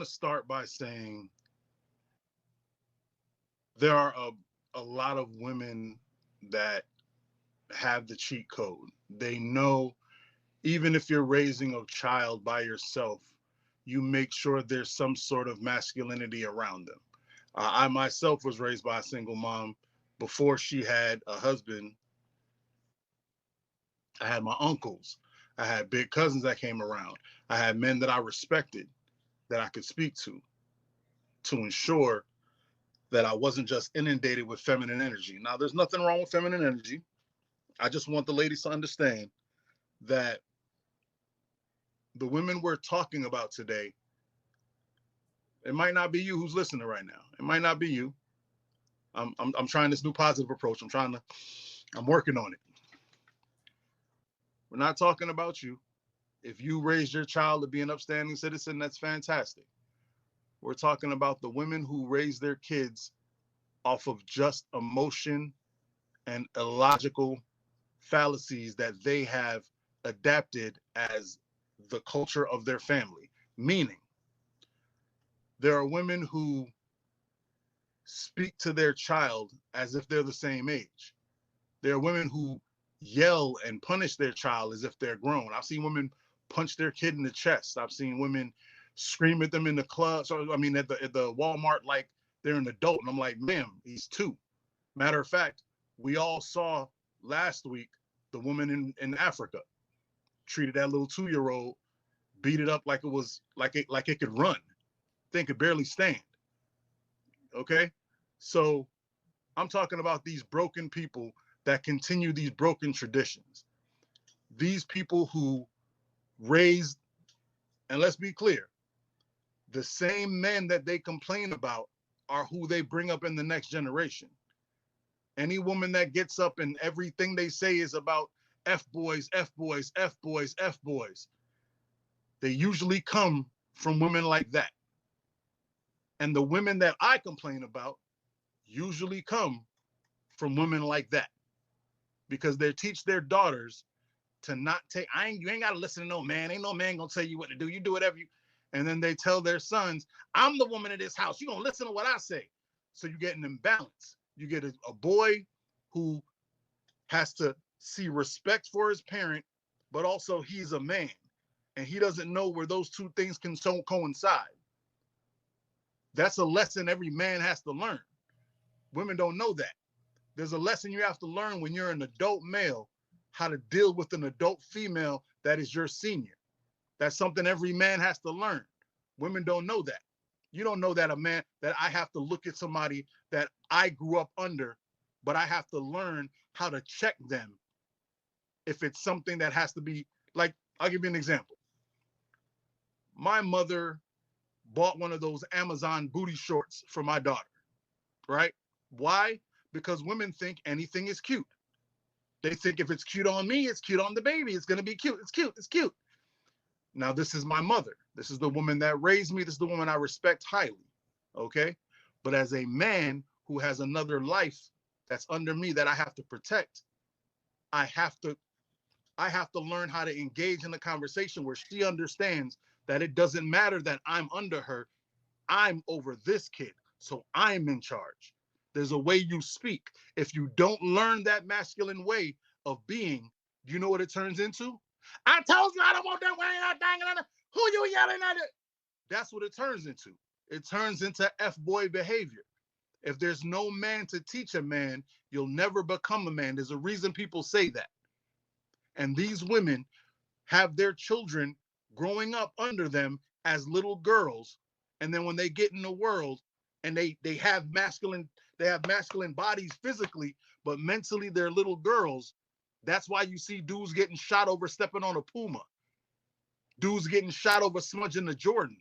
to start by saying there are a lot of women that have the cheat code. They know even if you're raising a child by yourself, you make sure there's some sort of masculinity around them. I myself was raised by a single mom. Before she had a husband, I had my uncles. I had big cousins that came around. I had men that I respected that I could speak to ensure that I wasn't just inundated with feminine energy. Now, there's nothing wrong with feminine energy. I just want the ladies to understand that the women we're talking about today, it might not be you who's listening right now. It might not be you. I'm trying this new positive approach. I'm working on it. We're not talking about you. If you raised your child to be an upstanding citizen, that's fantastic. We're talking about the women who raise their kids off of just emotion and illogical fallacies that they have adapted as the culture of their family. Meaning, there are women who speak to their child as if they're the same age. There are women who yell and punish their child as if they're grown. I've seen women punch their kid in the chest. I've seen women scream at them in the club. So I mean, at the Walmart like they're an adult, and I'm like, ma'am, he's 2. Matter of fact, we all saw last week the woman in Africa treated that little 2-year-old, beat it up like it was like it could run, thing could barely stand. Okay, so I'm talking about these broken people that continue these broken traditions. These people who raised, and let's be clear, the same men that they complain about are who they bring up in the next generation. Any woman that gets up and everything they say is about F boys, F boys, F boys, F boys, they usually come from women like that. And the women that I complain about usually come from women like that because they teach their daughters to not take, you ain't got to listen to no man. Ain't no man going to tell you what to do. You do whatever you, and then they tell their sons, I'm the woman of this house. You're going to listen to what I say. So you get an imbalance. You get a boy who has to see respect for his parent, but also he's a man. And he doesn't know where those two things can so coincide. That's a lesson every man has to learn. Women don't know that. There's a lesson you have to learn when you're an adult male, how to deal with an adult female that is your senior. That's something every man has to learn. Women don't know that. You don't know that a man, that I have to look at somebody that I grew up under, but I have to learn how to check them if it's something that has to be, like, I'll give you an example. My mother bought one of those Amazon booty shorts for my daughter, right? Why? Because women think anything is cute. They think if it's cute on me, it's cute on the baby. It's going to be cute. It's cute. It's cute. Now, this is my mother. This is the woman that raised me. This is the woman I respect highly. Okay? But as a man who has another life that's under me that I have to protect, I have to learn how to engage in a conversation where she understands that it doesn't matter that I'm under her. I'm over this kid. So I'm in charge. There's a way you speak. If you don't learn that masculine way of being, you know what it turns into? I told you I don't want that way. Who you yelling at? That's what it turns into. It turns into F-boy behavior. If there's no man to teach a man, you'll never become a man. There's a reason people say that. And these women have their children growing up under them as little girls. And then when they get in the world and they have masculine bodies physically, but mentally they're little girls. That's why you see dudes getting shot over stepping on a Puma. Dudes getting shot over smudging the Jordan.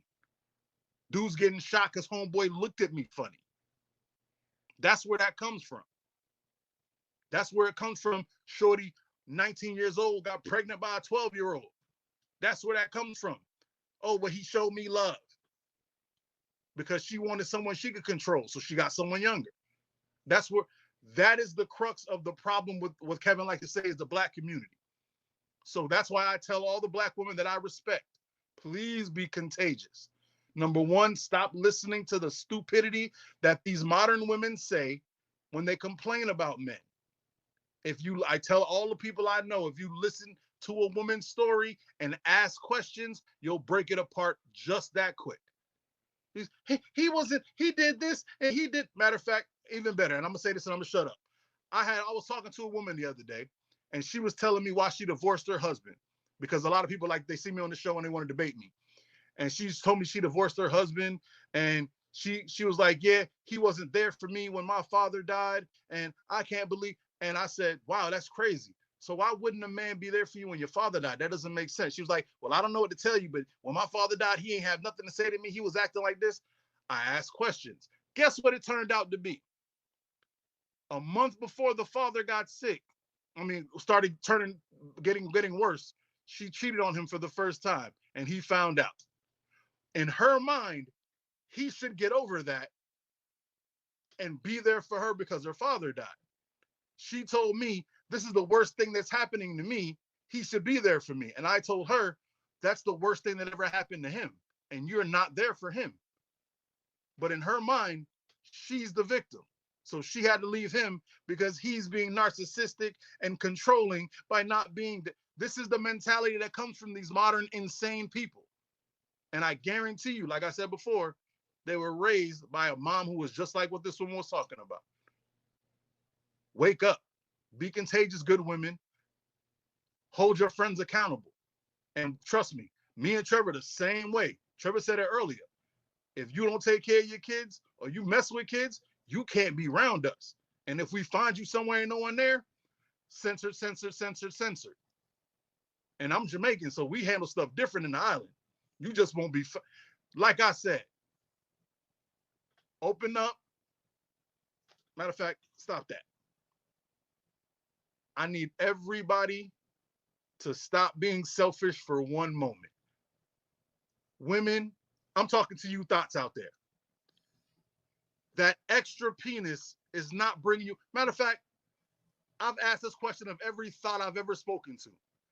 Dudes getting shot because homeboy looked at me funny. That's where that comes from. That's where it comes from. Shorty, 19 years old, got pregnant by a 12-year-old. That's where that comes from. Oh, but he showed me love because she wanted someone she could control, so she got someone younger. That is the crux of the problem with what Kevin likes to say is the black community. So that's why I tell all the black women that I respect, please be contagious. Number one, stop listening to the stupidity that these modern women say when they complain about men. I tell all the people I know, if you listen to a woman's story and ask questions, you'll break it apart just that quick. He wasn't, he did this and he did. Matter of fact, even better. And I'm gonna say this and I'm gonna shut up. I was talking to a woman the other day, and she was telling me why she divorced her husband. Because a lot of people, like, they see me on the show and they want to debate me. And she's told me she divorced her husband, and she was like, yeah, he wasn't there for me when my father died, and I can't believe. And I said, wow, that's crazy. So why wouldn't a man be there for you when your father died? That doesn't make sense. She was like, well, I don't know what to tell you, but when my father died, he ain't have nothing to say to me. He was acting like this. I asked questions. Guess what it turned out to be? A month before the father got sick, started getting worse, she cheated on him for the first time, and he found out. In her mind, he should get over that and be there for her because her father died. She told me, this is the worst thing that's happening to me. He should be there for me. And I told her, that's the worst thing that ever happened to him. And you're not there for him. But in her mind, she's the victim. So she had to leave him because he's being narcissistic and controlling by not being. This is the mentality that comes from these modern insane people. And I guarantee you, like I said before, they were raised by a mom who was just like what this woman was talking about. Wake up. Be contagious, good women. Hold your friends accountable. And trust me and Trevor the same way. Trevor said it earlier. If you don't take care of your kids or you mess with kids, you can't be around us. And if we find you somewhere and no one there, censor, censor, censor, censor. And I'm Jamaican, so we handle stuff different in the island. You just won't be, like I said, open up. Matter of fact, stop that. I need everybody to stop being selfish for one moment. Women, I'm talking to you thoughts out there. That extra penis is not bringing you. Matter of fact, I've asked this question of every thought I've ever spoken to,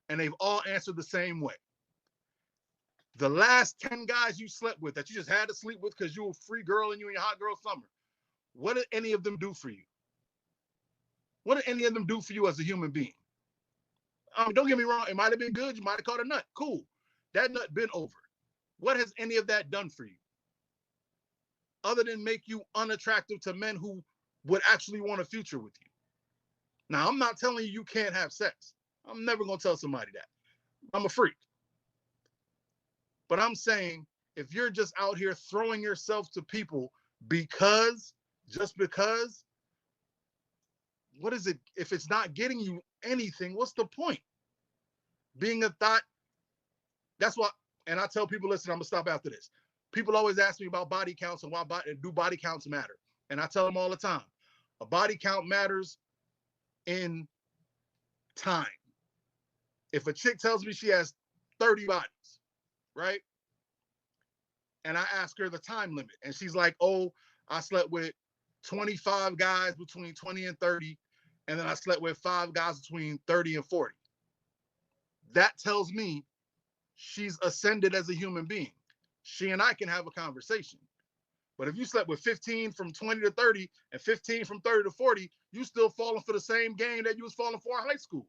and they've all answered the same way. The last 10 guys you slept with that you just had to sleep with because you were a free girl and you in your hot girl summer, what did any of them do for you? What did any of them do for you as a human being? Don't get me wrong. It might have been good. You might have caught a nut. Cool. That nut been over. What has any of that done for you? Other than make you unattractive to men who would actually want a future with you. Now, I'm not telling you can't have sex. I'm never going to tell somebody that. I'm a freak. But I'm saying, if you're just out here throwing yourself to people just because, what is it? If it's not getting you anything, what's the point? Being a thought, that's what, and I tell people, listen, I'm going to stop after this. People always ask me about body counts and do body counts matter? And I tell them all the time, a body count matters in time. If a chick tells me she has 30 bodies, right? And I ask her the time limit, and she's like, oh, I slept with 25 guys between 20 and 30, and then I slept with 5 guys between 30 and 40. That tells me she's ascended as a human being. She and I can have a conversation. But if you slept with 15 from 20 to 30 and 15 from 30 to 40, you still falling for the same game that you was falling for in high school.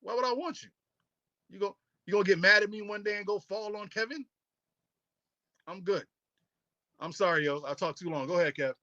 Why would I want you? You gonna get mad at me one day and go fall on Kevin? I'm good. I'm sorry, yo. I talked too long. Go ahead, Kev.